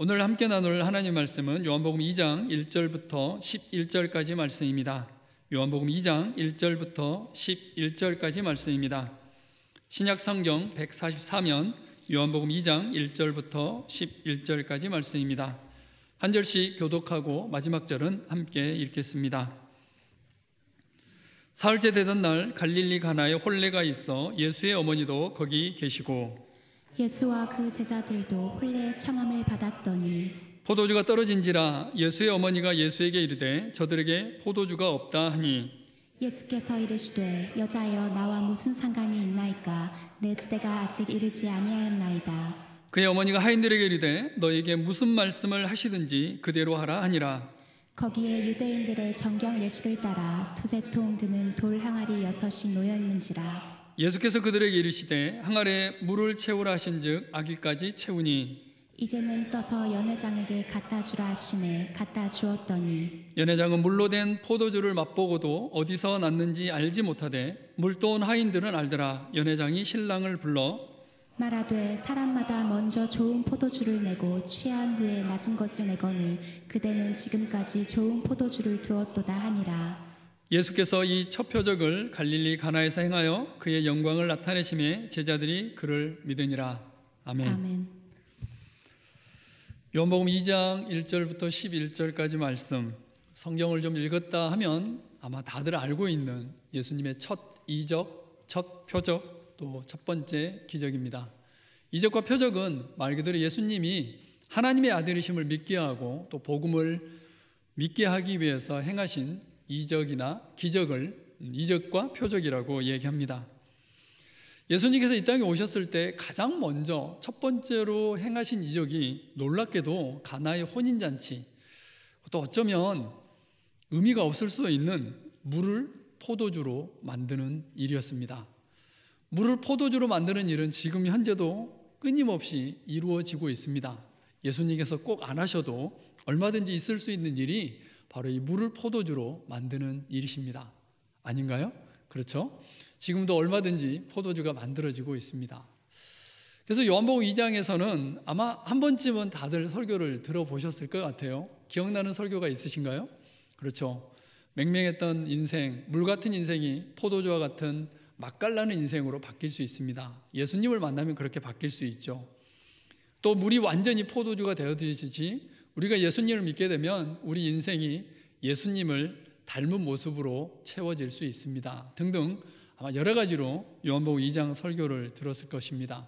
오늘 함께 나눌 하나님 말씀은 요한복음 2장 1절부터 11절까지 말씀입니다. 요한복음 2장 1절부터 11절까지 말씀입니다. 신약 성경 144면 요한복음 2장 1절부터 11절까지 말씀입니다. 한 절씩 교독하고 마지막 절은 함께 읽겠습니다. 사흘째 되던 날 갈릴리 가나에 혼례가 있어 예수의 어머니도 거기 계시고 예수와 그 제자들도 혼례의 청함을 받았더니 포도주가 떨어진지라 예수의 어머니가 예수에게 이르되 저들에게 포도주가 없다 하니 예수께서 이르시되 여자여 나와 무슨 상관이 있나이까 내 때가 아직 이르지 아니하였나이다. 그의 어머니가 하인들에게 이르되 너에게 무슨 말씀을 하시든지 그대로 하라 하니라. 거기에 유대인들의 정경 예식을 따라 두세 통 드는 돌 항아리 6이 놓여 있는지라. 예수께서 그들에게 이르시되 항아리에 물을 채우라 하신즉 아기까지 채우니 이제는 떠서 연회장에게 갖다 주라 하시매 갖다 주었더니 연회장은 물로 된 포도주를 맛보고도 어디서 났는지 알지 못하되 물도온 하인들은 알더라. 연회장이 신랑을 불러 말하되 사람마다 먼저 좋은 포도주를 내고 취한 후에 낮은 것을 내거늘 그대는 지금까지 좋은 포도주를 두었도다 하니라. 예수께서 이 첫 표적을 갈릴리 가나에서 행하여 그의 영광을 나타내심에 제자들이 그를 믿으니라. 아멘. 아멘. 요한복음 2장 1절부터 11절까지 말씀, 성경을 좀 읽었다 하면 아마 다들 알고 있는 예수님의 첫 이적, 첫 표적, 또 첫 번째 기적입니다. 이적과 표적은 말 그대로 예수님이 하나님의 아들이심을 믿게 하고 또 복음을 믿게 하기 위해서 행하신 이적이나 기적을 이적과 표적이라고 얘기합니다. 예수님께서 이 땅에 오셨을 때 가장 먼저 첫 번째로 행하신 이적이 놀랍게도 가나의 혼인잔치, 또 어쩌면 의미가 없을 수도 있는 물을 포도주로 만드는 일이었습니다. 물을 포도주로 만드는 일은 지금 현재도 끊임없이 이루어지고 있습니다. 예수님께서 꼭 안 하셔도 얼마든지 있을 수 있는 일이 바로 이 물을 포도주로 만드는 일이십니다. 아닌가요? 그렇죠? 지금도 얼마든지 포도주가 만들어지고 있습니다. 그래서 요한복음 2장에서는 아마 한 번쯤은 다들 설교를 들어보셨을 것 같아요. 기억나는 설교가 있으신가요? 그렇죠. 맹맹했던 인생, 물 같은 인생이 포도주와 같은 맛깔나는 인생으로 바뀔 수 있습니다. 예수님을 만나면 그렇게 바뀔 수 있죠. 또 물이 완전히 포도주가 되어지듯이 우리가 예수님을 믿게 되면 우리 인생이 예수님을 닮은 모습으로 채워질 수 있습니다. 등등 아마 여러 가지로 요한복음 2장 설교를 들었을 것입니다.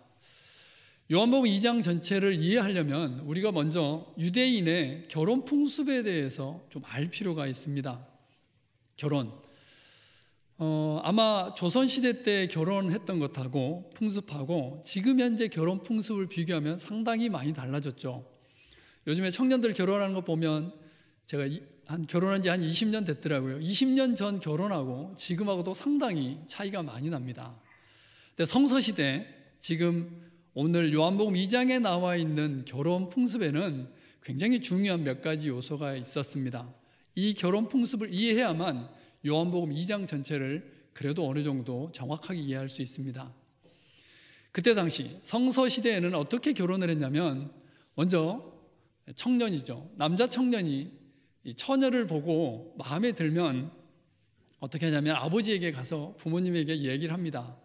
요한복음 2장 전체를 이해하려면 우리가 먼저 유대인의 결혼 풍습에 대해서 좀 알 필요가 있습니다. 결혼. 아마 조선시대 때 결혼했던 것하고 풍습하고 지금 현재 결혼 풍습을 비교하면 상당히 많이 달라졌죠. 요즘에 청년들 결혼하는 거 보면 제가 결혼한 지 한 20년 됐더라고요. 20년 전 결혼하고 지금하고도 상당히 차이가 많이 납니다. 근데 성서시대 지금 오늘 요한복음 2장에 나와 있는 결혼 풍습에는 굉장히 중요한 몇 가지 요소가 있었습니다. 이 결혼 풍습을 이해해야만 요한복음 2장 전체를 그래도 어느 정도 정확하게 이해할 수 있습니다. 그때 당시 성서시대에는 어떻게 결혼을 했냐면 먼저 청년이죠. 남자 청년이 이 처녀를 보고 마음에 들면 어떻게 하냐면 아버지에게 가서 부모님에게 얘기를 합니다.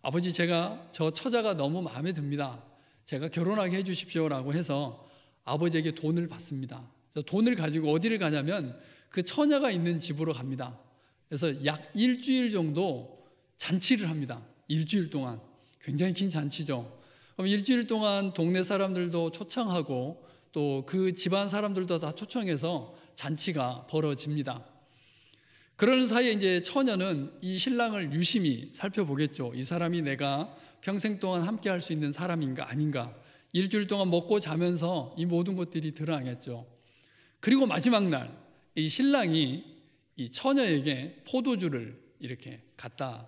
아버지, 제가 저 처자가 너무 마음에 듭니다. 제가 결혼하게 해주십시오라고 해서 아버지에게 돈을 받습니다. 그래서 돈을 가지고 어디를 가냐면 그 처녀가 있는 집으로 갑니다. 그래서 약 일주일 정도 잔치를 합니다. 일주일 동안. 굉장히 긴 잔치죠. 그럼 일주일 동안 동네 사람들도 초청하고 또 그 집안 사람들도 다 초청해서 잔치가 벌어집니다. 그러는 사이에 이제 처녀는 이 신랑을 유심히 살펴보겠죠. 이 사람이 내가 평생 동안 함께 할 수 있는 사람인가 아닌가. 일주일 동안 먹고 자면서 이 모든 것들이 드러나겠죠. 그리고 마지막 날 이 신랑이 이 처녀에게 포도주를 이렇게 갖다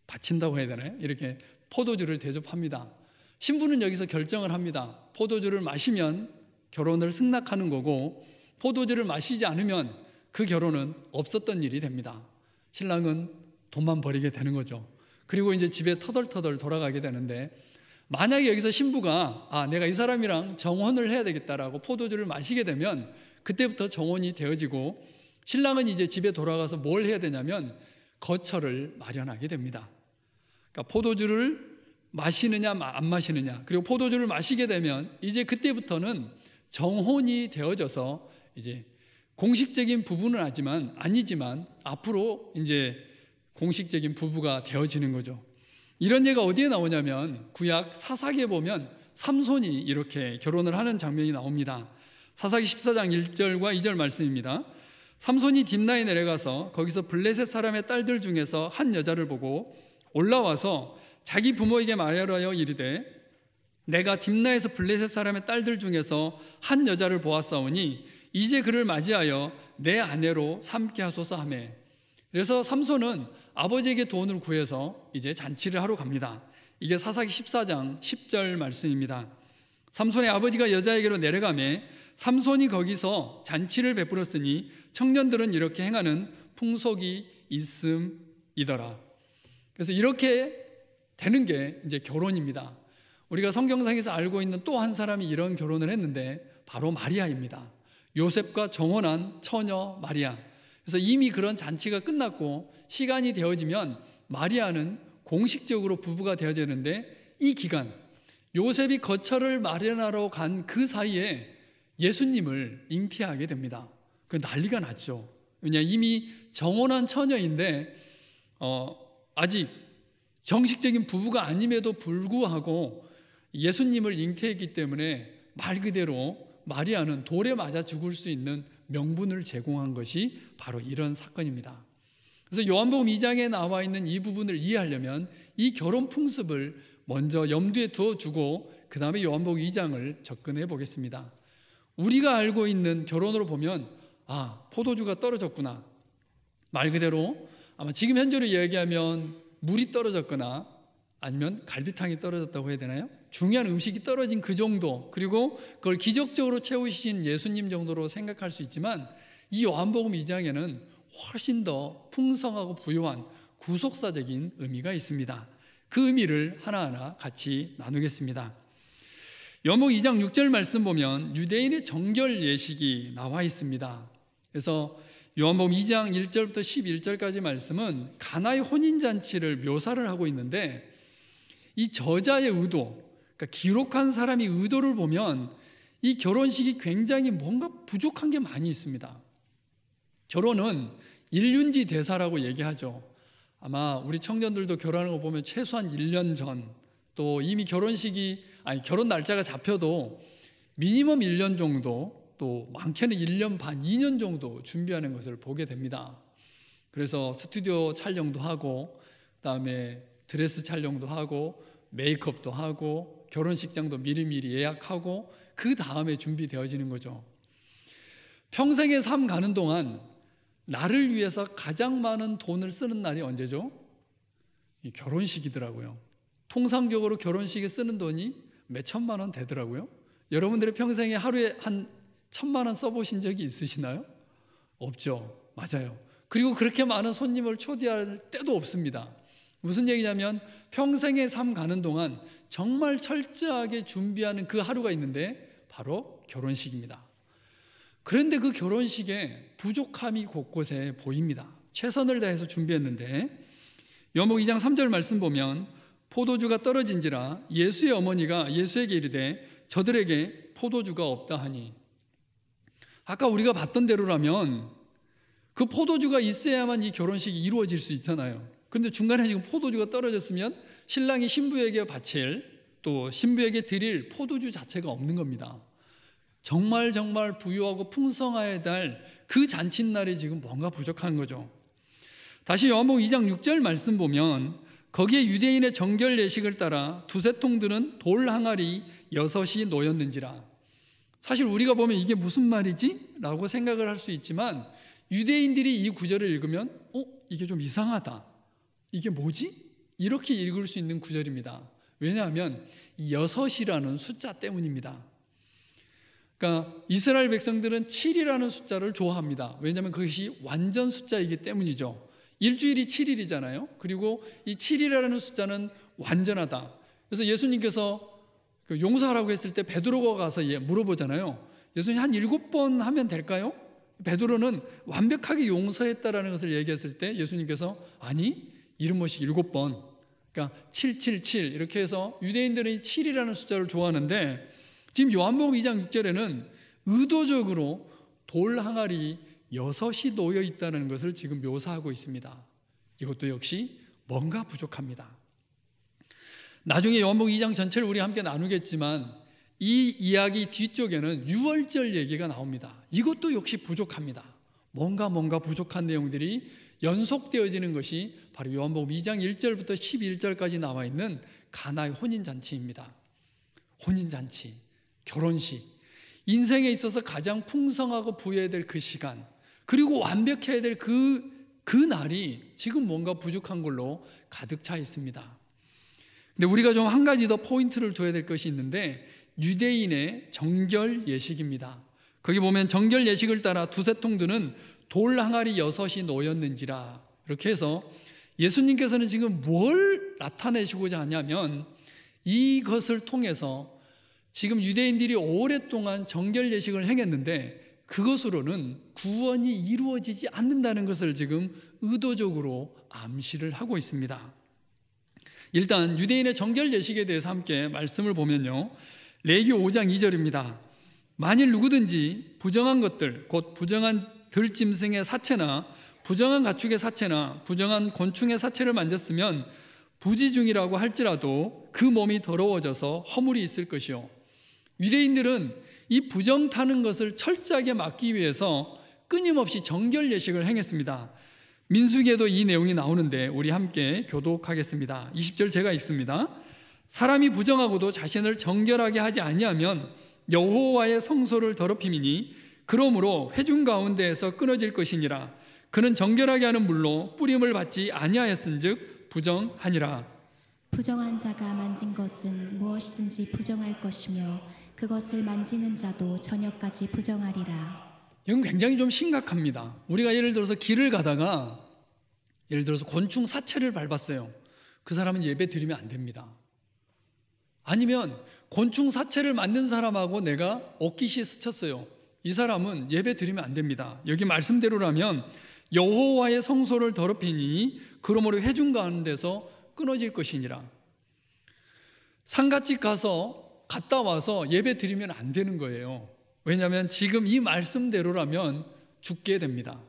바친다고 해야 되나요? 이렇게 포도주를 대접합니다. 신부는 여기서 결정을 합니다. 포도주를 마시면 결혼을 승낙하는 거고 포도주를 마시지 않으면 그 결혼은 없었던 일이 됩니다. 신랑은 돈만 버리게 되는 거죠. 그리고 이제 집에 터덜터덜 돌아가게 되는데 만약에 여기서 신부가 내가 이 사람이랑 정혼을 해야 되겠다라고 포도주를 마시게 되면 그때부터 정혼이 되어지고 신랑은 이제 집에 돌아가서 뭘 해야 되냐면 거처를 마련하게 됩니다. 그러니까 포도주를 마시느냐 안 마시느냐, 그리고 포도주를 마시게 되면 이제 그때부터는 정혼이 되어져서 이제 공식적인 부부는 아니지만 앞으로 이제 공식적인 부부가 되어지는 거죠. 이런 예가 어디에 나오냐면 구약 사사기에 보면 삼손이 이렇게 결혼을 하는 장면이 나옵니다. 사사기 14장 1절과 2절 말씀입니다. 삼손이 딥나에 내려가서 거기서 블레셋 사람의 딸들 중에서 한 여자를 보고 올라와서 자기 부모에게 말하여 이르되 내가 딥나에서 블레셋 사람의 딸들 중에서 한 여자를 보았사오니 이제 그를 맞이하여 내 아내로 삼게 하소서 하매. 그래서 삼손은 아버지에게 돈을 구해서 이제 잔치를 하러 갑니다. 이게 사사기 14장 10절 말씀입니다. 삼손의 아버지가 여자에게로 내려가매 삼손이 거기서 잔치를 베풀었으니 청년들은 이렇게 행하는 풍속이 있음이더라. 그래서 이렇게 되는 게 이제 결혼입니다. 우리가 성경상에서 알고 있는 또 한 사람이 이런 결혼을 했는데 바로 마리아입니다. 요셉과 정혼한 처녀 마리아. 그래서 이미 그런 잔치가 끝났고 시간이 되어지면 마리아는 공식적으로 부부가 되어지는데 이 기간 요셉이 거처를 마련하러 간 그 사이에 예수님을 잉태하게 됩니다. 그 난리가 났죠. 왜냐 이미 정혼한 처녀인데 아직 정식적인 부부가 아님에도 불구하고 예수님을 잉태했기 때문에 말 그대로 마리아는 돌에 맞아 죽을 수 있는 명분을 제공한 것이 바로 이런 사건입니다. 그래서 요한복음 2장에 나와 있는 이 부분을 이해하려면 이 결혼 풍습을 먼저 염두에 두어주고 그 다음에 요한복음 2장을 접근해 보겠습니다. 우리가 알고 있는 결혼으로 보면 포도주가 떨어졌구나, 말 그대로 아마 지금 현재로 얘기하면 물이 떨어졌거나 아니면 갈비탕이 떨어졌다고 해야 되나요? 중요한 음식이 떨어진 그 정도, 그리고 그걸 기적적으로 채우신 예수님 정도로 생각할 수 있지만 이 요한복음 2장에는 훨씬 더 풍성하고 부유한 구속사적인 의미가 있습니다. 그 의미를 하나하나 같이 나누겠습니다. 요한복음 2장 6절 말씀 보면 유대인의 정결 예식이 나와 있습니다. 그래서 요한복음 2장 1절부터 11절까지 말씀은 가나의 혼인잔치를 묘사를 하고 있는데 이 저자의 의도, 그러니까 기록한 사람의 의도를 보면 이 결혼식이 굉장히 뭔가 부족한 게 많이 있습니다. 결혼은 일륜지 대사라고 얘기하죠. 아마 우리 청년들도 결혼하는 거 보면 최소한 1년 전, 또 이미 결혼 날짜가 잡혀도 미니멈 1년 정도, 또 많게는 1년 반, 2년 정도 준비하는 것을 보게 됩니다. 그래서 스튜디오 촬영도 하고, 그다음에 드레스 촬영도 하고, 메이크업도 하고, 결혼식장도 미리미리 예약하고, 그 다음에 준비되어지는 거죠. 평생의 삶 가는 동안 나를 위해서 가장 많은 돈을 쓰는 날이 언제죠? 이 결혼식이더라고요. 통상적으로 결혼식에 쓰는 돈이 몇 천만 원 되더라고요. 여러분들의 평생에 하루에 한 1,000만 원 써보신 적이 있으시나요? 없죠. 맞아요. 그리고 그렇게 많은 손님을 초대할 때도 없습니다. 무슨 얘기냐면 평생의 삶 가는 동안 정말 철저하게 준비하는 그 하루가 있는데 바로 결혼식입니다. 그런데 그 결혼식에 부족함이 곳곳에 보입니다. 최선을 다해서 준비했는데 요한복음 2장 3절 말씀 보면 포도주가 떨어진지라 예수의 어머니가 예수에게 이르되 저들에게 포도주가 없다 하니. 아까 우리가 봤던 대로라면 그 포도주가 있어야만 이 결혼식이 이루어질 수 있잖아요. 그런데 중간에 지금 포도주가 떨어졌으면 신랑이 신부에게 바칠, 또 신부에게 드릴 포도주 자체가 없는 겁니다. 정말 부유하고 풍성해야 될 그 잔칫날이 지금 뭔가 부족한 거죠. 다시 요한복음 2장 6절 말씀 보면 거기에 유대인의 정결 예식을 따라 두세 통들은 돌 항아리 6이 놓였는지라. 사실 우리가 보면 이게 무슨 말이지? 라고 생각을 할 수 있지만 유대인들이 이 구절을 읽으면 이게 좀 이상하다, 이게 뭐지? 이렇게 읽을 수 있는 구절입니다. 왜냐하면 이 6이라는 숫자 때문입니다. 그러니까 이스라엘 백성들은 7이라는 숫자를 좋아합니다. 왜냐하면 그것이 완전 숫자이기 때문이죠. 일주일이 7일이잖아요. 그리고 이 7이라는 숫자는 완전하다. 그래서 예수님께서 용서하라고 했을 때 베드로가 가서 물어보잖아요. 예수님 한 7번 하면 될까요? 베드로는 완벽하게 용서했다라는 것을 얘기했을 때 예수님께서 아니, 이름없이 7번, 그러니까 777 이렇게 해서 유대인들이 7이라는 숫자를 좋아하는데 지금 요한복음 2장 6절에는 의도적으로 돌 항아리 6이 놓여 있다는 것을 지금 묘사하고 있습니다. 이것도 역시 뭔가 부족합니다. 나중에 요한복음 2장 전체를 우리 함께 나누겠지만 이 이야기 뒤쪽에는 유월절 얘기가 나옵니다. 이것도 역시 부족합니다. 뭔가 부족한 내용들이 연속되어지는 것이 바로 요한복음 2장 1절부터 11절까지 나와 있는 가나의 혼인잔치입니다. 혼인잔치, 결혼식, 인생에 있어서 가장 풍성하고 부해야 될 그 시간, 그리고 완벽해야 될 그 날이 지금 뭔가 부족한 걸로 가득 차 있습니다. 근데 우리가 좀 한 가지 더 포인트를 둬야 될 것이 있는데 유대인의 정결 예식입니다. 거기 보면 정결 예식을 따라 두세 통들은 돌 항아리 6이 놓였는지라, 이렇게 해서 예수님께서는 지금 뭘 나타내시고자 하냐면 이것을 통해서 지금 유대인들이 오랫동안 정결 예식을 행했는데 그것으로는 구원이 이루어지지 않는다는 것을 지금 의도적으로 암시를 하고 있습니다. 일단 유대인의 정결 예식에 대해서 함께 말씀을 보면요, 레위기 5장 2절입니다. 만일 누구든지 부정한 것들, 곧 부정한 들짐승의 사체나 부정한 가축의 사체나 부정한 곤충의 사체를 만졌으면 부지중이라고 할지라도 그 몸이 더러워져서 허물이 있을 것이요. 유대인들은 이 부정 타는 것을 철저하게 막기 위해서 끊임없이 정결 예식을 행했습니다. 민수기에도 이 내용이 나오는데 우리 함께 교독하겠습니다. 20절 제가 읽습니다. 사람이 부정하고도 자신을 정결하게 하지 아니하면 여호와의 성소를 더럽힘이니 그러므로 회중 가운데에서 끊어질 것이니라. 그는 정결하게 하는 물로 뿌림을 받지 아니하였은즉 부정하니라. 부정한 자가 만진 것은 무엇이든지 부정할 것이며 그것을 만지는 자도 저녁까지 부정하리라. 이건 굉장히 좀 심각합니다. 우리가 예를 들어서 길을 가다가 예를 들어서 곤충 사체를 밟았어요. 그 사람은 예배 드리면 안 됩니다. 아니면 곤충 사체를 만든 사람하고 내가 옷깃이 스쳤어요. 이 사람은 예배 드리면 안 됩니다. 여기 말씀대로라면 여호와의 성소를 더럽히니 그러므로 회중 가운데서 끊어질 것이니라. 상갓집 갔다 와서 예배 드리면 안 되는 거예요. 왜냐하면 지금 이 말씀대로라면 죽게 됩니다.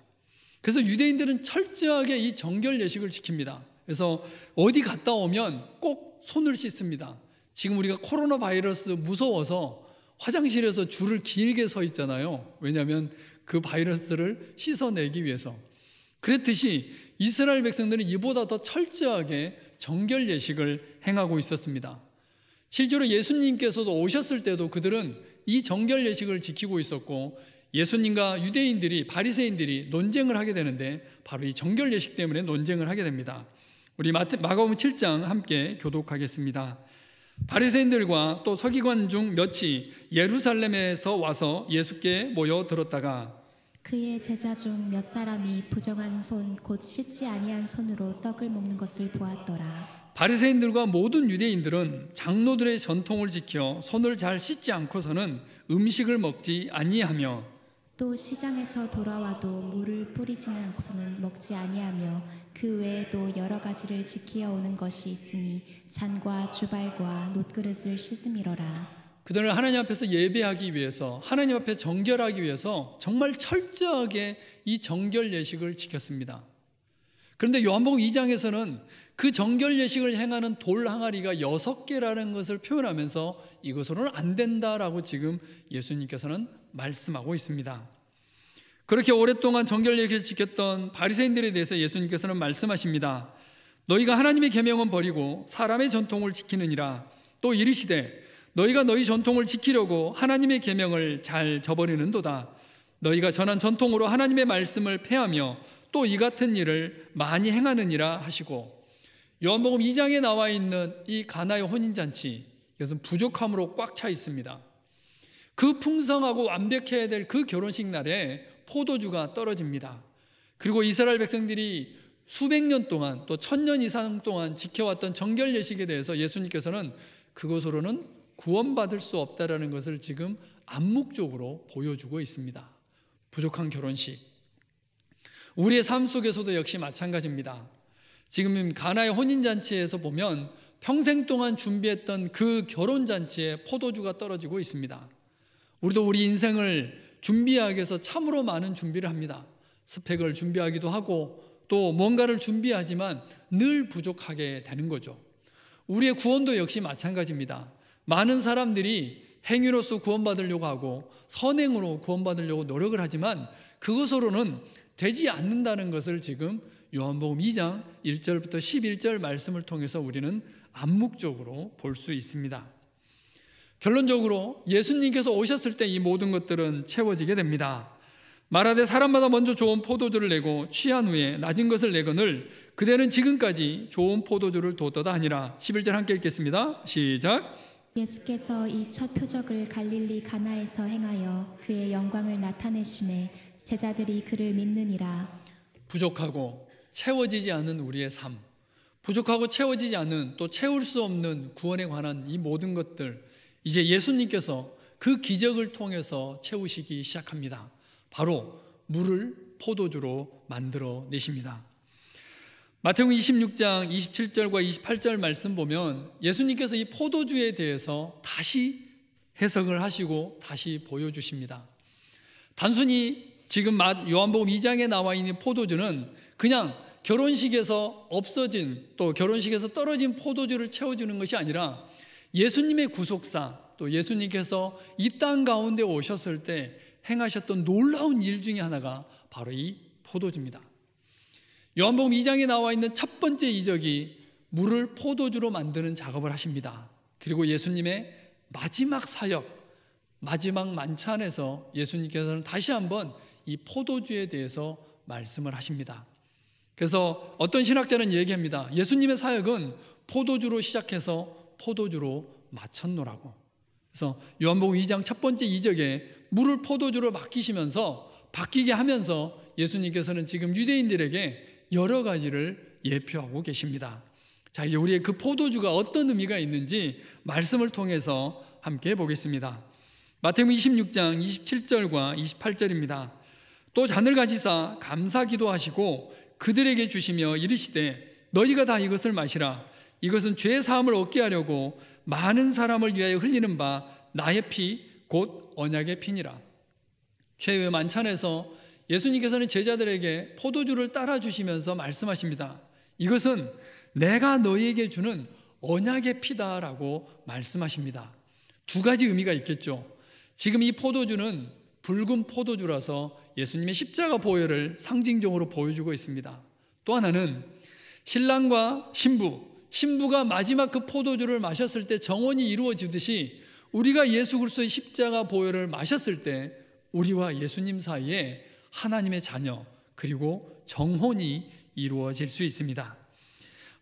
그래서 유대인들은 철저하게 이 정결 예식을 지킵니다. 그래서 어디 갔다 오면 꼭 손을 씻습니다. 지금 우리가 코로나 바이러스 무서워서 화장실에서 줄을 길게 서 있잖아요. 왜냐하면 그 바이러스를 씻어내기 위해서. 그랬듯이 이스라엘 백성들은 이보다 더 철저하게 정결 예식을 행하고 있었습니다. 실제로 예수님께서도 오셨을 때도 그들은 이 정결 예식을 지키고 있었고 예수님과 유대인들이, 바리새인들이 논쟁을 하게 되는데 바로 이 정결 예식 때문에 논쟁을 하게 됩니다. 우리 마가복음 7장 함께 교독하겠습니다. 바리새인들과 또 서기관 중 몇이 예루살렘에서 와서 예수께 모여 들었다가 그의 제자 중 몇 사람이 부정한 손 곧 씻지 아니한 손으로 떡을 먹는 것을 보았더라. 바리새인들과 모든 유대인들은 장로들의 전통을 지켜 손을 잘 씻지 않고서는 음식을 먹지 아니하며 또 시장에서 돌아와도 물을 뿌리지는 않고서는 먹지 아니하며 그 외에도 여러 가지를 지키어 오는 것이 있으니 잔과 주발과 놋그릇을 씻음이로라. 그들은 하나님 앞에서 예배하기 위해서, 하나님 앞에 정결하기 위해서 정말 철저하게 이 정결 예식을 지켰습니다. 그런데 요한복음 2장에서는 그 정결 예식을 행하는 돌 항아리가 6개라는 것을 표현하면서 이것으로는 안 된다라고 지금 예수님께서는 말씀하고 있습니다. 그렇게 오랫동안 정결 예식을 지켰던 바리새인들에 대해서 예수님께서는 말씀하십니다. 너희가 하나님의 계명은 버리고 사람의 전통을 지키느니라. 또 이르시되 너희가 너희 전통을 지키려고 하나님의 계명을 잘 저버리는도다. 너희가 전한 전통으로 하나님의 말씀을 폐하며 또 이 같은 일을 많이 행하느니라 하시고, 요한복음 2장에 나와 있는 이 가나의 혼인잔치, 이것은 부족함으로 꽉 차 있습니다. 그 풍성하고 완벽해야 될 그 결혼식 날에 포도주가 떨어집니다. 그리고 이스라엘 백성들이 수백 년 동안 또 1000년 이상 동안 지켜왔던 정결 예식에 대해서 예수님께서는 그것으로는 구원받을 수 없다라는 것을 지금 암묵적으로 보여주고 있습니다. 부족한 결혼식. 우리의 삶 속에서도 역시 마찬가지입니다. 지금 가나의 혼인잔치에서 보면 평생 동안 준비했던 그 결혼잔치에 포도주가 떨어지고 있습니다. 우리도 우리 인생을 준비하기 위해서 참으로 많은 준비를 합니다. 스펙을 준비하기도 하고 또 뭔가를 준비하지만 늘 부족하게 되는 거죠. 우리의 구원도 역시 마찬가지입니다. 많은 사람들이 행위로서 구원받으려고 하고 선행으로 구원받으려고 노력을 하지만 그것으로는 되지 않는다는 것을 지금 요한복음 2장 1절부터 11절 말씀을 통해서 우리는 암묵적으로 볼 수 있습니다. 결론적으로 예수님께서 오셨을 때 이 모든 것들은 채워지게 됩니다. 말하되 사람마다 먼저 좋은 포도주를 내고 취한 후에 낮은 것을 내거늘 그대는 지금까지 좋은 포도주를 두었도다 하니라. 11절 함께 읽겠습니다. 시작. 예수께서 이 첫 표적을 갈릴리 가나에서 행하여 그의 영광을 나타내심에 제자들이 그를 믿느니라. 부족하고 채워지지 않은 우리의 삶, 부족하고 채워지지 않은 또 채울 수 없는 구원에 관한 이 모든 것들, 이제 예수님께서 그 기적을 통해서 채우시기 시작합니다. 바로 물을 포도주로 만들어 내십니다. 마태복음 26장 27절과 28절 말씀 보면 예수님께서 이 포도주에 대해서 다시 해석을 하시고 다시 보여주십니다. 단순히 지금 요한복음 2장에 나와 있는 포도주는 그냥 결혼식에서 없어진 또 결혼식에서 떨어진 포도주를 채워주는 것이 아니라 예수님의 구속사 또 예수님께서 이 땅 가운데 오셨을 때 행하셨던 놀라운 일 중에 하나가 바로 이 포도주입니다. 요한복음 2장에 나와 있는 첫 번째 이적이 물을 포도주로 만드는 작업을 하십니다. 그리고 예수님의 마지막 사역, 마지막 만찬에서 예수님께서는 다시 한번 이 포도주에 대해서 말씀을 하십니다. 그래서 어떤 신학자는 얘기합니다. 예수님의 사역은 포도주로 시작해서 포도주로 마쳤노라고. 그래서 요한복음 2장 첫 번째 이적에 물을 포도주로 맡기시면서 바뀌게 하면서 예수님께서는 지금 유대인들에게 여러 가지를 예표하고 계십니다. 자, 이제 우리의 그 포도주가 어떤 의미가 있는지 말씀을 통해서 함께 보겠습니다. 마태복음 26장 27절과 28절입니다. 또 잔을 가지사 감사 기도하시고 그들에게 주시며 이르시되 너희가 다 이것을 마시라. 이것은 죄 사함을 얻게 하려고 많은 사람을 위하여 흘리는 바 나의 피 곧 언약의 피니라. 최후의 만찬에서 예수님께서는 제자들에게 포도주를 따라 주시면서 말씀하십니다. 이것은 내가 너희에게 주는 언약의 피다라고 말씀하십니다. 두 가지 의미가 있겠죠. 지금 이 포도주는 붉은 포도주라서 예수님의 십자가 보혈을 상징적으로 보여주고 있습니다. 또 하나는 신랑과 신부가 마지막 그 포도주를 마셨을 때 정혼이 이루어지듯이 우리가 예수 그리스도의 십자가 보혈을 마셨을 때 우리와 예수님 사이에 하나님의 자녀 그리고 정혼이 이루어질 수 있습니다.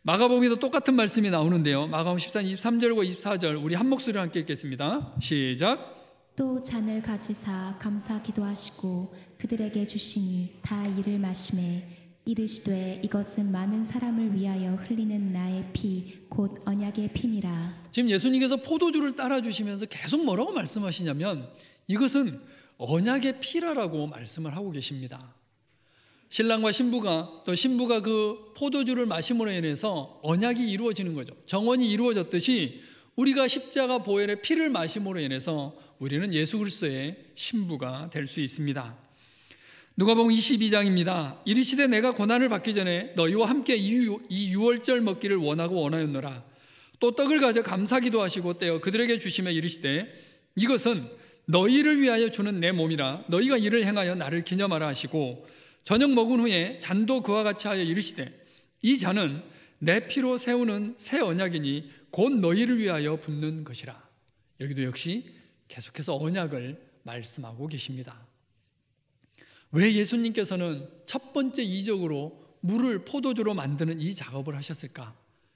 마가복음에도 똑같은 말씀이 나오는데요. 마가복음 14장 23절과 24절 우리 한 목소리로 함께 읽겠습니다. 시작. 또 잔을 가지사 감사 기도하시고 그들에게 주시니 다 이를 마시매 이르시되 이것은 많은 사람을 위하여 흘리는 나의 피 곧 언약의 피니라. 지금 예수님께서 포도주를 따라 주시면서 계속 뭐라고 말씀하시냐면 이것은 언약의 피라라고 말씀을 하고 계십니다. 신랑과 신부가 또 신부가 그 포도주를 마심으로 인해서 언약이 이루어지는 거죠. 정원이 이루어졌듯이 우리가 십자가 보혈의 피를 마심으로 인해서 우리는 예수 그리스도의 신부가 될 수 있습니다. 누가복음 22장입니다. 이르시되 내가 고난을 받기 전에 너희와 함께 이 유월절 먹기를 원하고 원하였노라. 또 떡을 가져 감사 기도하시고 떼어 그들에게 주시며 이르시되 이것은 너희를 위하여 주는 내 몸이라. 너희가 이를 행하여 나를 기념하라 하시고 저녁 먹은 후에 잔도 그와 같이 하여 이르시되 이 잔은 내 피로 세우는 새 언약이니 곧 너희를 위하여 붓는 것이라. 여기도 역시 계속해서 언약을 말씀하고 계십니다. 왜 예수님께서는 첫 번째 이적으로 물을 포도주로 만드는 이 작업을 하셨을까?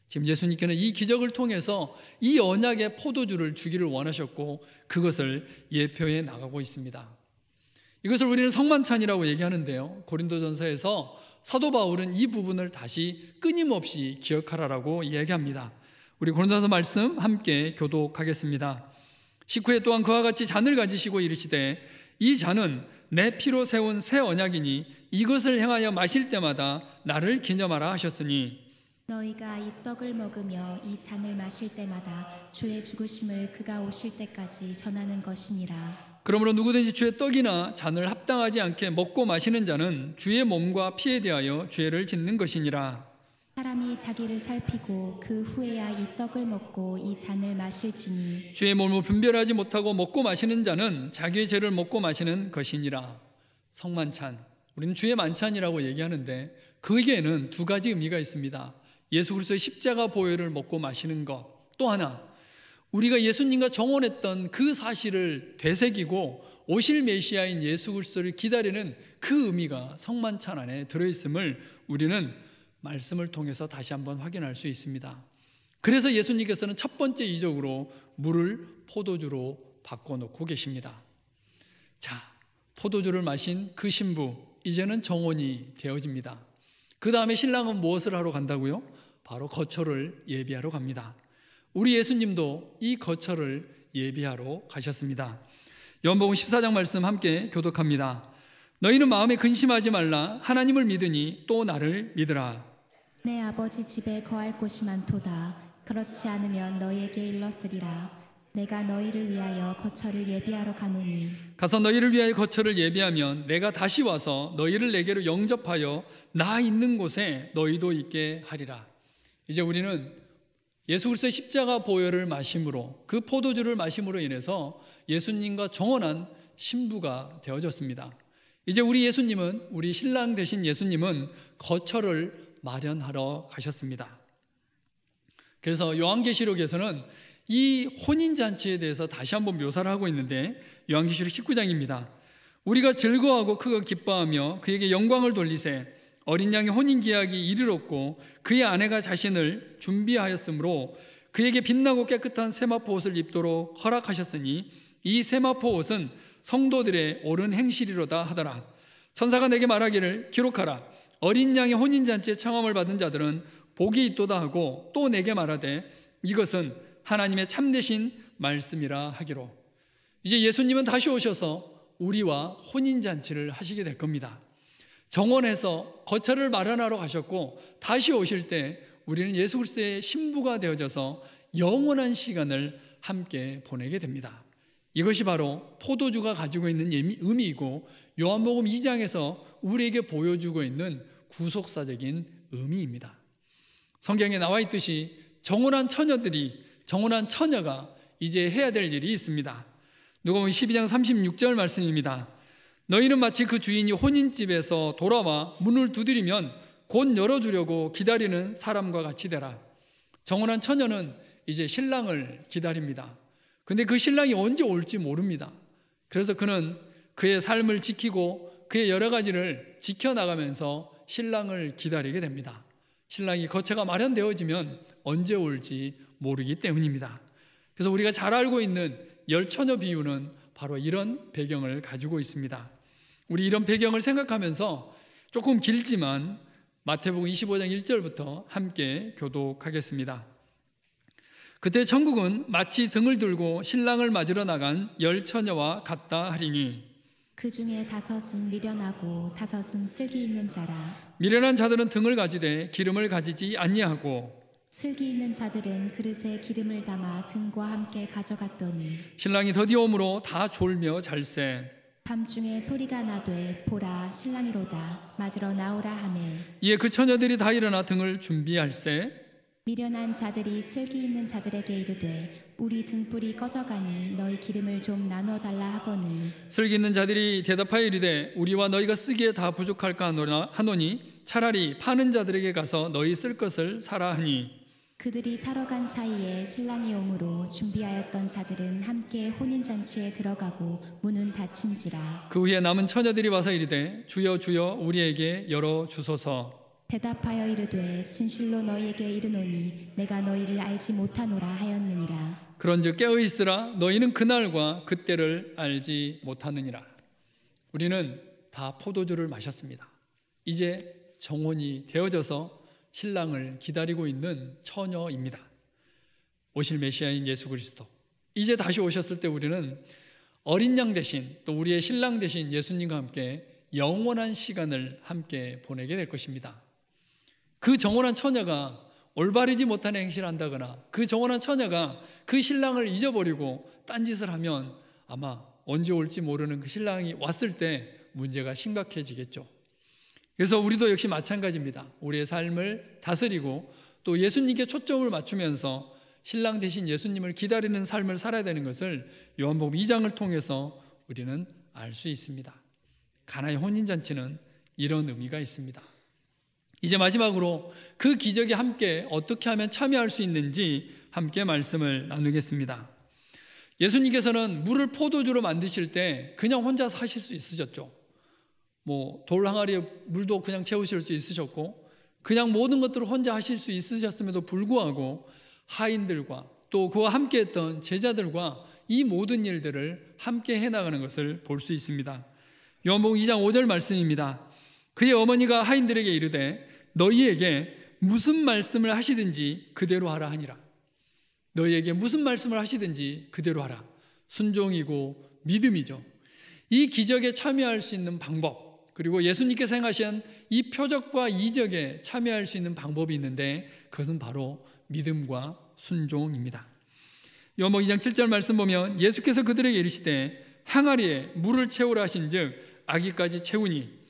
지금 예수님께는 이 기적을 통해서 이 언약의 포도주를 주기를 원하셨고 그것을 예표해 나가고 있습니다. 이것을 우리는 성만찬이라고 얘기하는데요. 고린도전서에서 사도 바울은 이 부분을 다시 끊임없이 기억하라라고 이야기합니다. 우리 고린도전서 말씀 함께 교독하겠습니다. 19회 또한 그와 같이 잔을 가지시고 이르시되 이 잔은 내 피로 세운 새 언약이니 이것을 행하여 마실 때마다 나를 기념하라 하셨으니 너희가 이 떡을 먹으며 이 잔을 마실 때마다 주의 죽으심을 그가 오실 때까지 전하는 것이니라. 그러므로 누구든지 주의 떡이나 잔을 합당하지 않게 먹고 마시는 자는 주의 몸과 피에 대하여 죄를 짓는 것이니라. 사람이 자기를 살피고 그 후에야 이 떡을 먹고 이 잔을 마실지니 주의 몸을 분별하지 못하고 먹고 마시는 자는 자기의 죄를 먹고 마시는 것이니라. 성만찬, 우리는 주의 만찬이라고 얘기하는데 그에게는 두 가지 의미가 있습니다. 예수 그리스도의 십자가 보혈을 먹고 마시는 것, 또 하나 우리가 예수님과 정혼했던 그 사실을 되새기고 오실 메시아인 예수 그리스도를 기다리는 그 의미가 성만찬 안에 들어있음을 우리는 말씀을 통해서 다시 한번 확인할 수 있습니다. 그래서 예수님께서는 첫 번째 이적으로 물을 포도주로 바꿔놓고 계십니다. 자, 포도주를 마신 그 신부, 이제는 정혼이 되어집니다. 그 다음에 신랑은 무엇을 하러 간다고요? 바로 거처를 예비하러 갑니다. 우리 예수님도 이 거처를 예비하러 가셨습니다. 요한복음 14장 말씀 함께 교독합니다. 너희는 마음에 근심하지 말라. 하나님을 믿으니 또 나를 믿으라. 내 아버지 집에 거할 곳이 많도다. 그렇지 않으면 너희에게 일렀으리라. 내가 너희를 위하여 거처를 예비하러 가노니 가서 너희를 위하여 거처를 예비하면 내가 다시 와서 너희를 내게로 영접하여 나 있는 곳에 너희도 있게 하리라. 이제 우리는 예수 그리스도의 십자가 보혈을 마심으로, 그 포도주를 마심으로 인해서 예수님과 정혼한 신부가 되어졌습니다. 이제 우리 예수님은, 우리 신랑 되신 예수님은 거처를 마련하러 가셨습니다. 그래서 요한계시록에서는 이 혼인잔치에 대해서 다시 한번 묘사를 하고 있는데, 요한계시록 19장입니다. 우리가 즐거워하고 크게 기뻐하며 그에게 영광을 돌리세. 어린 양의 혼인 계약이 이르렀고 그의 아내가 자신을 준비하였으므로 그에게 빛나고 깨끗한 세마포 옷을 입도록 허락하셨으니 이 세마포 옷은 성도들의 옳은 행실이로다 하더라. 천사가 내게 말하기를 기록하라. 어린 양의 혼인잔치에 청함을 받은 자들은 복이 있도다 하고 또 내게 말하되 이것은 하나님의 참되신 말씀이라 하기로. 이제 예수님은 다시 오셔서 우리와 혼인잔치를 하시게 될 겁니다. 정원에서 거처를 마련하러 가셨고 다시 오실 때 우리는 예수 그리스도의 신부가 되어져서 영원한 시간을 함께 보내게 됩니다. 이것이 바로 포도주가 가지고 있는 의미이고 요한복음 2장에서 우리에게 보여주고 있는 구속사적인 의미입니다. 성경에 나와 있듯이 정혼한 처녀가 이제 해야 될 일이 있습니다. 누가복음 12장 36절 말씀입니다. 너희는 마치 그 주인이 혼인집에서 돌아와 문을 두드리면 곧 열어주려고 기다리는 사람과 같이 되라. 정혼한 처녀는 이제 신랑을 기다립니다. 근데 그 신랑이 언제 올지 모릅니다. 그래서 그는 그의 삶을 지키고 그의 여러 가지를 지켜나가면서 신랑을 기다리게 됩니다. 신랑이 거처가 마련되어지면 언제 올지 모르기 때문입니다. 그래서 우리가 잘 알고 있는 열처녀 비유는 바로 이런 배경을 가지고 있습니다. 우리 이런 배경을 생각하면서 조금 길지만 마태복음 25장 1절부터 함께 교독하겠습니다. 그때 천국은 마치 등을 들고 신랑을 맞으러 나간 열 처녀와 같다 하리니 그 중에 5은 미련하고 5은 슬기 있는 자라. 미련한 자들은 등을 가지되 기름을 가지지 아니하고 슬기 있는 자들은 그릇에 기름을 담아 등과 함께 가져갔더니 신랑이 더디어 오므로 다 졸며 잘세. 밤중에 소리가 나되 보라 신랑이로다 맞으러 나오라 하매 이에 그 처녀들이 다 일어나 등을 준비할세. 미련한 자들이 슬기 있는 자들에게 이르되 우리 등불이 꺼져가니 너희 기름을 좀 나눠 달라 하거늘 슬기 있는 자들이 대답하여 이르되 우리와 너희가 쓰기에 다 부족할까 하노니 차라리 파는 자들에게 가서 너희 쓸 것을 사라 하니 그들이 사러 간 사이에 신랑이 오므로 준비하였던 자들은 함께 혼인잔치에 들어가고 문은 닫힌지라. 그 후에 남은 처녀들이 와서 이르되 주여 주여 우리에게 열어 주소서. 대답하여 이르되 진실로 너희에게 이르노니 내가 너희를 알지 못하노라 하였느니라. 그런즉 깨어 있으라. 너희는 그날과 그때를 알지 못하느니라. 우리는 다 포도주를 마셨습니다. 이제 정혼이 되어져서 신랑을 기다리고 있는 처녀입니다. 오실 메시아인 예수 그리스도. 이제 다시 오셨을 때 우리는 어린 양 대신 또 우리의 신랑 대신 예수님과 함께 영원한 시간을 함께 보내게 될 것입니다. 그 정혼한 처녀가 올바르지 못한 행실을 한다거나 그 정혼한 처녀가 그 신랑을 잊어버리고 딴짓을 하면 아마 언제 올지 모르는 그 신랑이 왔을 때 문제가 심각해지겠죠. 그래서 우리도 역시 마찬가지입니다. 우리의 삶을 다스리고 또 예수님께 초점을 맞추면서 신랑 대신 예수님을 기다리는 삶을 살아야 되는 것을 요한복음 2장을 통해서 우리는 알 수 있습니다. 가나의 혼인잔치는 이런 의미가 있습니다. 이제 마지막으로 그 기적에 함께 어떻게 하면 참여할 수 있는지 함께 말씀을 나누겠습니다. 예수님께서는 물을 포도주로 만드실 때 그냥 혼자서 하실 수 있으셨죠. 돌 항아리에 물도 그냥 채우실 수 있으셨고 그냥 모든 것들을 혼자 하실 수 있으셨음에도 불구하고 하인들과 또 그와 함께 했던 제자들과 이 모든 일들을 함께 해나가는 것을 볼 수 있습니다. 요한복음 2장 5절 말씀입니다. 그의 어머니가 하인들에게 이르되 너희에게 무슨 말씀을 하시든지 그대로 하라 하니라. 너희에게 무슨 말씀을 하시든지 그대로 하라. 순종이고 믿음이죠. 이 기적에 참여할 수 있는 방법, 그리고 예수님께서 행하신 이 표적과 이적에 참여할 수 있는 방법이 있는데 그것은 바로 믿음과 순종입니다. 요한복음 2장 7절 말씀 보면 예수께서 그들에게 이르시되 항아리에 물을 채우라 하신즉 아기까지 채우니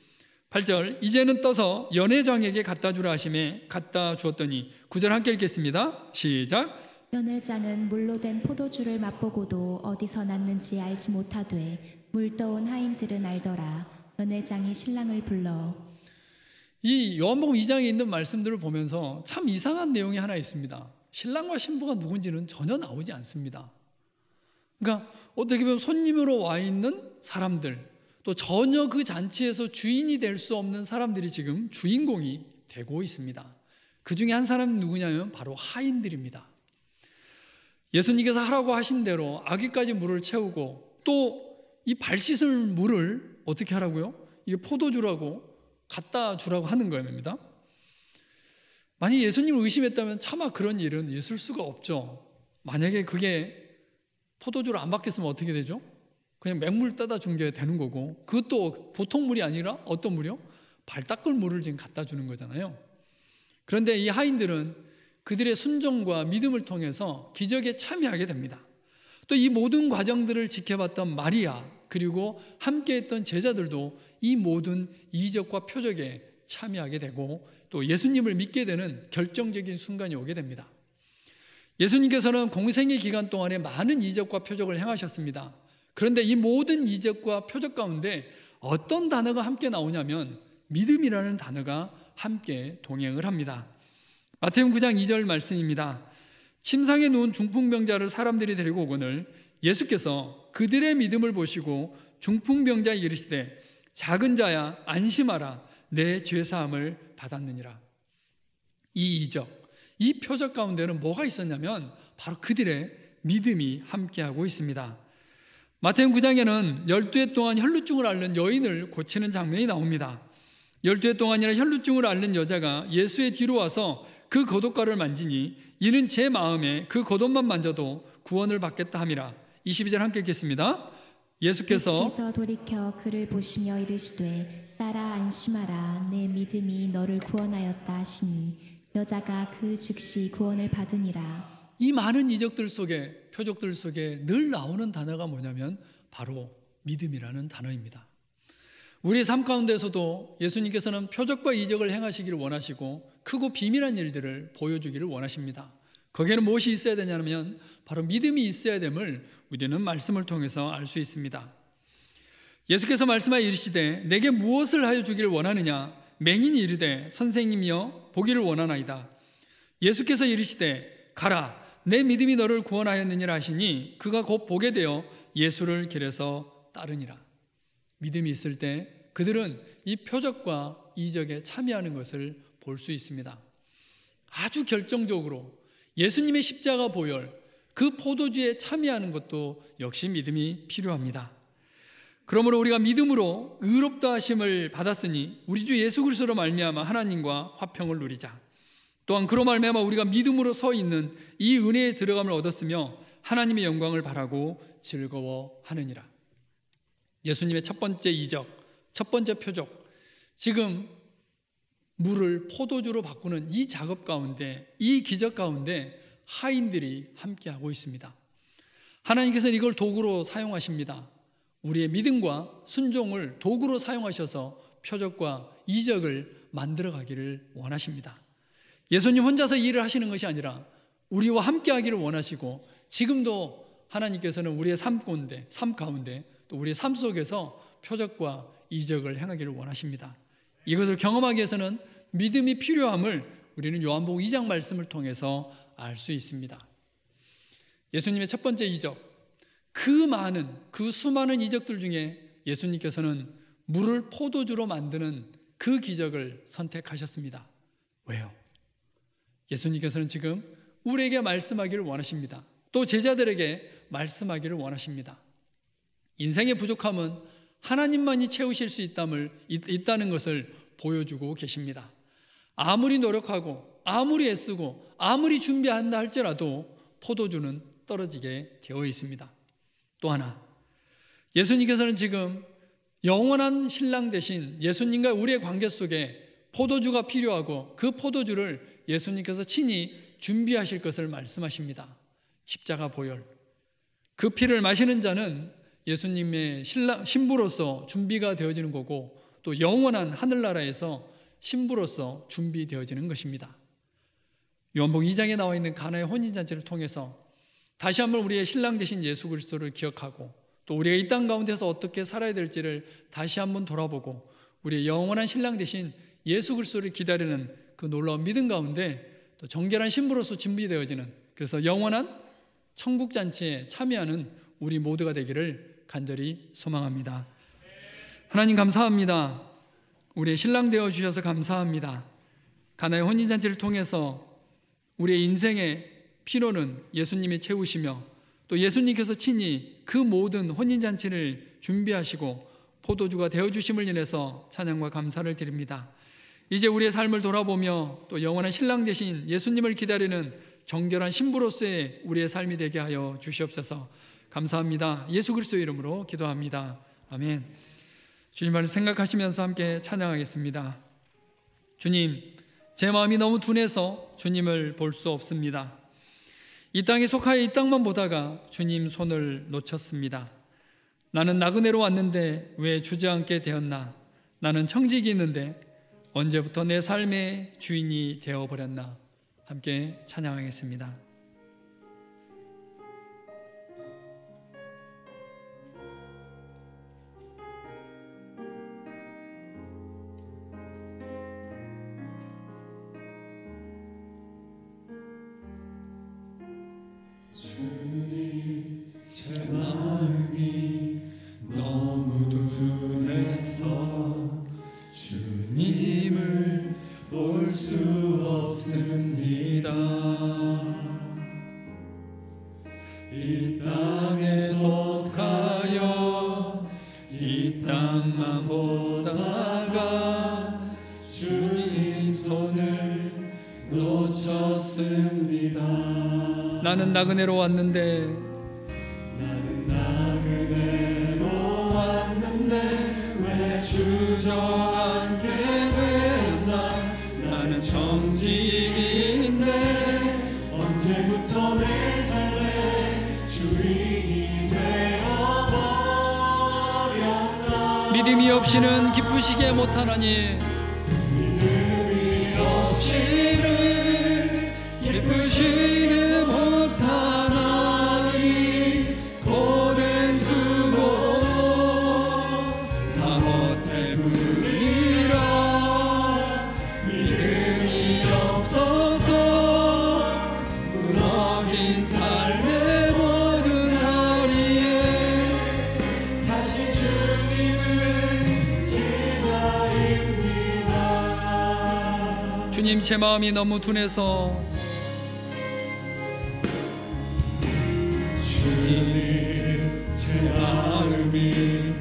8절 이제는 떠서 연회장에게 갖다 주라 하심에 갖다 주었더니 9절 함께 읽겠습니다. 시작. 연회장은 물로 된 포도주를 맛보고도 어디서 났는지 알지 못하되 물 떠온 하인들은 알더라. 연회장이 신랑을 불러. 이 요한복음 2장에 있는 말씀들을 보면서 참 이상한 내용이 하나 있습니다. 신랑과 신부가 누군지는 전혀 나오지 않습니다. 그러니까 어떻게 보면 손님으로 와 있는 사람들, 또 전혀 그 잔치에서 주인이 될 수 없는 사람들이 지금 주인공이 되고 있습니다. 그 중에 한 사람이 누구냐면 바로 하인들입니다. 예수님께서 하라고 하신 대로 아기까지 물을 채우고 또 이 발 씻을 물을 어떻게 하라고요? 이게 포도주라고 갖다 주라고 하는 겁니다. 만약 예수님을 의심했다면 차마 그런 일은 있을 수가 없죠. 만약에 그게 포도주를 안 받겠으면 어떻게 되죠? 그냥 맹물 따다 준 게 되는 거고, 그것도 보통 물이 아니라 어떤 물이요? 발 닦을 물을 지금 갖다 주는 거잖아요. 그런데 이 하인들은 그들의 순종과 믿음을 통해서 기적에 참여하게 됩니다. 또 이 모든 과정들을 지켜봤던 마리아 그리고 함께했던 제자들도 이 모든 이적과 표적에 참여하게 되고 또 예수님을 믿게 되는 결정적인 순간이 오게 됩니다. 예수님께서는 공생의 기간 동안에 많은 이적과 표적을 행하셨습니다. 그런데 이 모든 이적과 표적 가운데 어떤 단어가 함께 나오냐면 믿음이라는 단어가 함께 동행을 합니다. 마태복음 9장 2절 말씀입니다. 침상에 누운 중풍병자를 사람들이 데리고 오거늘 예수께서 그들의 믿음을 보시고 중풍병자에 이르시되 작은 자야 안심하라 내 죄사함을 받았느니라. 이 이적, 이 표적 가운데는 뭐가 있었냐면 바로 그들의 믿음이 함께하고 있습니다. 마태복음 9장에는 12해 동안 혈루증을 앓는 여인을 고치는 장면이 나옵니다. 12해 동안이나 혈루증을 앓는 여자가 예수의 뒤로 와서 그 겉옷가를 만지니 이는 제 마음에 그 겉옷만 만져도 구원을 받겠다 함이라. 22절 함께 읽겠습니다. 예수께서 돌이켜 그를 보시며 이르시되 딸아 안심하라 내 믿음이 너를 구원하였다 하시니 여자가 그 즉시 구원을 받으니라. 이 많은 이적들 속에 표적들 속에 늘 나오는 단어가 뭐냐면 바로 믿음이라는 단어입니다. 우리의 삶 가운데서도 예수님께서는 표적과 이적을 행하시기를 원하시고 크고 비밀한 일들을 보여주기를 원하십니다. 거기에는 무엇이 있어야 되냐면 바로 믿음이 있어야 됨을 우리는 말씀을 통해서 알 수 있습니다. 예수께서 말씀하여 이르시되 내게 무엇을 하여 주기를 원하느냐 맹인이 이르되 선생님이여 보기를 원하나이다. 예수께서 이르시되 가라 내 믿음이 너를 구원하였느니라 하시니 그가 곧 보게 되어 예수를 길에서 따르니라. 믿음이 있을 때 그들은 이 표적과 이적에 참여하는 것을 볼 수 있습니다. 아주 결정적으로 예수님의 십자가 보혈 그 포도주에 참여하는 것도 역시 믿음이 필요합니다. 그러므로 우리가 믿음으로 의롭다 하심을 받았으니 우리 주 예수 그리스도로 말미암아 하나님과 화평을 누리자. 또한 그로 말미암아 우리가 믿음으로 서 있는 이 은혜에 들어감을 얻었으며 하나님의 영광을 바라고 즐거워하느니라. 예수님의 첫 번째 이적, 첫 번째 표적, 지금 물을 포도주로 바꾸는 이 작업 가운데, 이 기적 가운데 하인들이 함께하고 있습니다. 하나님께서는 이걸 도구로 사용하십니다. 우리의 믿음과 순종을 도구로 사용하셔서 표적과 이적을 만들어가기를 원하십니다. 예수님 혼자서 일을 하시는 것이 아니라 우리와 함께하기를 원하시고, 지금도 하나님께서는 우리의 삶 가운데 또 우리의 삶 속에서 표적과 이적을 행하기를 원하십니다. 이것을 경험하기 위해서는 믿음이 필요함을 우리는 요한복음 2장 말씀을 통해서 알 수 있습니다. 예수님의 첫 번째 이적, 그 수많은 이적들 중에 예수님께서는 물을 포도주로 만드는 그 기적을 선택하셨습니다. 왜요? 예수님께서는 지금 우리에게 말씀하기를 원하십니다. 또 제자들에게 말씀하기를 원하십니다. 인생의 부족함은 하나님만이 채우실 수 있다는 것을 보여주고 계십니다. 아무리 노력하고 아무리 애쓰고 아무리 준비한다 할지라도 포도주는 떨어지게 되어 있습니다. 또 하나, 예수님께서는 지금 영원한 신랑 대신 예수님과 우리의 관계 속에 포도주가 필요하고 그 포도주를 예수님께서 친히 준비하실 것을 말씀하십니다. 십자가 보혈, 그 피를 마시는 자는 예수님의 신부로서 준비가 되어지는 거고, 또 영원한 하늘나라에서 신부로서 준비되어지는 것입니다. 요한복음 2장에 나와 있는 가나의 혼인잔치를 통해서 다시 한번 우리의 신랑 되신 예수 그리스도를 기억하고, 또 우리가 이 땅 가운데서 어떻게 살아야 될지를 다시 한번 돌아보고, 우리의 영원한 신랑 되신 예수 그리스도를 기다리는 그 놀라운 믿음 가운데 또 정결한 신부로서 준비되어지는, 그래서 영원한 천국잔치에 참여하는 우리 모두가 되기를 간절히 소망합니다. 하나님 감사합니다. 우리의 신랑 되어주셔서 감사합니다. 가나의 혼인잔치를 통해서 우리의 인생의 필요는 예수님이 채우시며, 또 예수님께서 친히 그 모든 혼인잔치를 준비하시고 포도주가 되어주심을 인해서 찬양과 감사를 드립니다. 이제 우리의 삶을 돌아보며 또 영원한 신랑 되신 예수님을 기다리는 정결한 신부로서의 우리의 삶이 되게 하여 주시옵소서. 감사합니다. 예수 그리스도의 이름으로 기도합니다. 아멘. 주님 말씀 생각하시면서 함께 찬양하겠습니다. 주님, 제 마음이 너무 둔해서 주님을 볼 수 없습니다. 이 땅에 속하여 이 땅만 보다가 주님 손을 놓쳤습니다. 나는 나그네로 왔는데 왜 주저앉게 되었나? 나는 청직이 있는데 언제부터 내 삶의 주인이 되어버렸나? 함께 찬양하겠습니다. 주님, 제 마음이 너무 둔해서 주님을 볼 수 없습니다. 이 땅에 속하여 이 땅만 보다가 주님 손을 놓쳤습니다. 나는 나그네로 왔는데 왜 주저앉게 되었나? 나는 청직인데 언제부터 내 삶의 주인이 되어버렸나? 믿음이 없이는 기쁘시게 못하나니, 믿음이 없이는 기쁘시게 못하나니, 고된 수고도 다 헛될 뿐이라. 믿음이 없어서 무너진 삶의 모든 자리에 다시 주님을 기다립니다. 주님, 제 마음이 너무 둔해서 주님, 제 마음이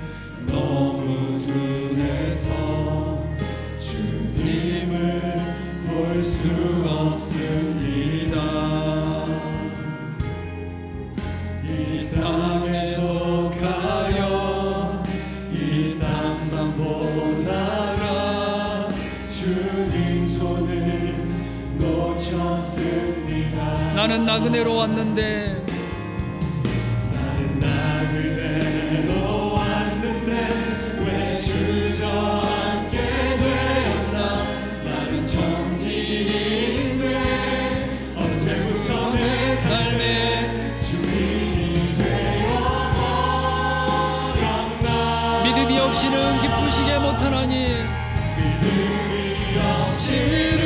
땅만 보다가 주님 손을 놓쳤습니다. 나는 나그네로 왔는데 나는 나그네로 왔는데 왜 주저앉게 되었나. 나는 청지기인데 언제부터 내 삶에 주인이 되어버렸나. 믿음이 없이는 기쁘시게 못하나니 믿음이 없이는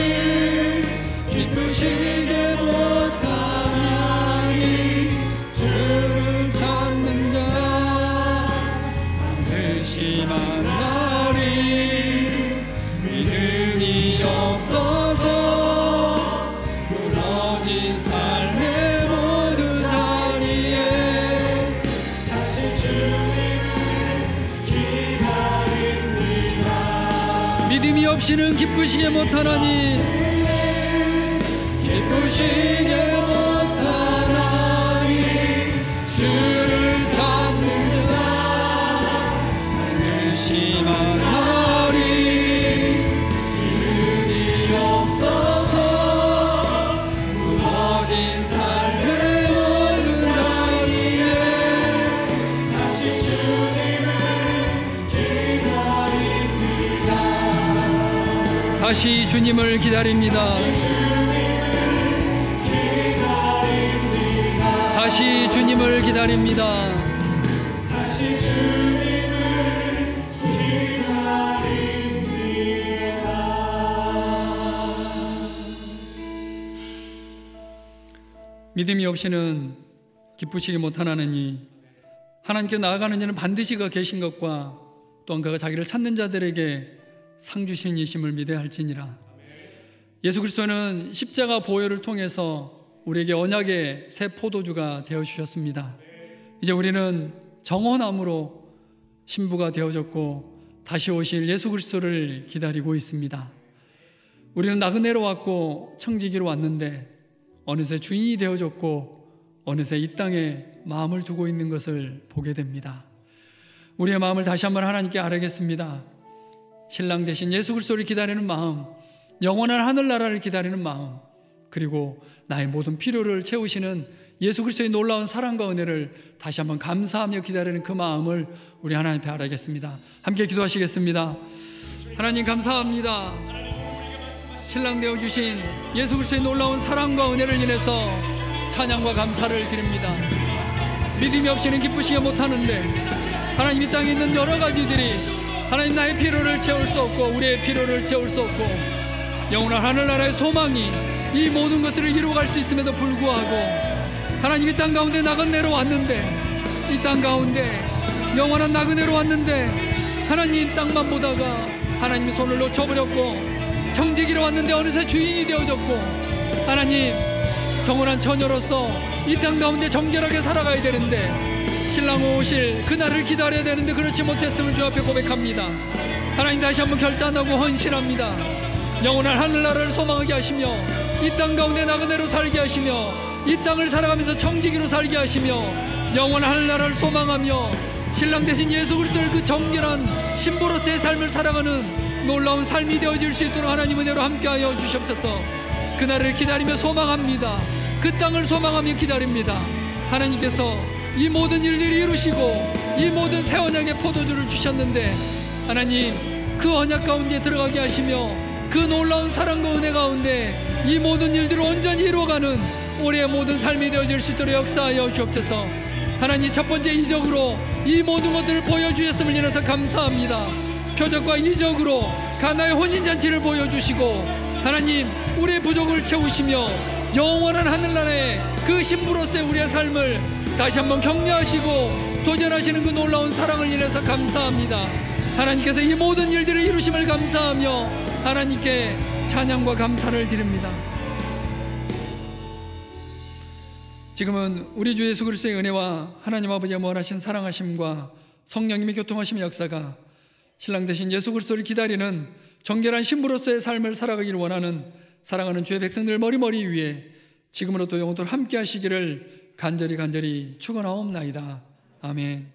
기쁘시게 못하나니. 주를 찾는 자 반드시 만나리. 믿음이 없어서 무너진 삶의 모든 자리에 다시 주님을 기다립니다. 믿음이 없이는 기쁘시게 못하나니 기쁘시게 못하나니. 주를 찾는 자 반드시 만나리. 믿음이 없어서 무너진 삶의 모든 자리에 다시 주님을 기다립니다. 다시 주님을 기다립니다. 다시 주님을 기다립니다. 다시 주님을 기다립니다. 믿음이 없이는 기쁘시게 못하나니 하나님께 나아가는 이는 반드시 그가 계신 것과 또한 그가 자기를 찾는 자들에게 상 주신 이심을 믿어야 할지니라. 예수 그리스도는 십자가 보혈을 통해서 우리에게 언약의 새 포도주가 되어주셨습니다. 이제 우리는 정원나무로 신부가 되어졌고 다시 오실 예수 그리스도를 기다리고 있습니다. 우리는 나그네로 왔고 청지기로 왔는데 어느새 주인이 되어졌고 어느새 이 땅에 마음을 두고 있는 것을 보게 됩니다. 우리의 마음을 다시 한번 하나님께 아뢰겠습니다. 신랑 되신 예수 그리스도를 기다리는 마음, 영원한 하늘나라를 기다리는 마음, 그리고 나의 모든 필요를 채우시는 예수 그리스도의 놀라운 사랑과 은혜를 다시 한번 감사하며 기다리는 그 마음을 우리 하나님 앞에 아뢰겠습니다. 함께 기도하시겠습니다. 하나님 감사합니다. 신랑 되어주신 예수 그리스도의 놀라운 사랑과 은혜를 인해서 찬양과 감사를 드립니다. 믿음이 없이는 기쁘시게 못하는데 하나님 이 땅에 있는 여러 가지들이 하나님 나의 필요를 채울 수 없고 우리의 필요를 채울 수 없고 영원한 하늘나라의 소망이 이 모든 것들을 이루어갈 수 있음에도 불구하고 하나님 이 땅 가운데 나그네로 왔는데 이 땅 가운데 영원한 나그네로 왔는데 하나님 땅만 보다가 하나님의 손을 놓쳐버렸고 청지기로 왔는데 어느새 주인이 되어졌고 하나님 정원한 처녀로서 이 땅 가운데 정결하게 살아가야 되는데 신랑 오실 그날을 기다려야 되는데 그렇지 못했음을 주 앞에 고백합니다. 하나님 다시 한번 결단하고 헌신합니다. 영원한 하늘나라를 소망하게 하시며 이 땅 가운데 나그네로 살게 하시며 이 땅을 살아가면서 청지기로 살게 하시며 영원한 하늘나라를 소망하며 신랑 대신 예수 그리스도를 그 정결한 신부로서의 삶을 살아가는 놀라운 삶이 되어질 수 있도록 하나님 은혜로 함께하여 주시옵소서. 그날을 기다리며 소망합니다. 그 땅을 소망하며 기다립니다. 하나님께서 이 모든 일들을 이루시고 이 모든 새 언약의 포도주를 주셨는데 하나님 그 언약 가운데 들어가게 하시며 그 놀라운 사랑과 은혜 가운데 이 모든 일들을 온전히 이루어가는 올해의 모든 삶이 되어질 수 있도록 역사하여 주옵소서. 하나님 첫 번째 이적으로 이 모든 것들을 보여주셨음을 인해서 감사합니다. 표적과 이적으로 가나의 혼인잔치를 보여주시고 하나님 우리의 부족을 채우시며 영원한 하늘나라의 그 신부로서의 우리의 삶을 다시 한번 격려하시고 도전하시는 그 놀라운 사랑을 인해서 감사합니다. 하나님께서 이 모든 일들을 이루심을 감사하며 하나님께 찬양과 감사를 드립니다. 지금은 우리 주 예수 그리스도의 은혜와 하나님 아버지의 무한하신 사랑하심과 성령님의 교통하심의 역사가 신랑 되신 예수 그리스도를 기다리는 정결한 신부로서의 삶을 살아가기를 원하는 사랑하는 주의 백성들 머리머리 위에 지금으로부터 영원토록 함께 하시기를 간절히 축원하옵나이다. 아멘.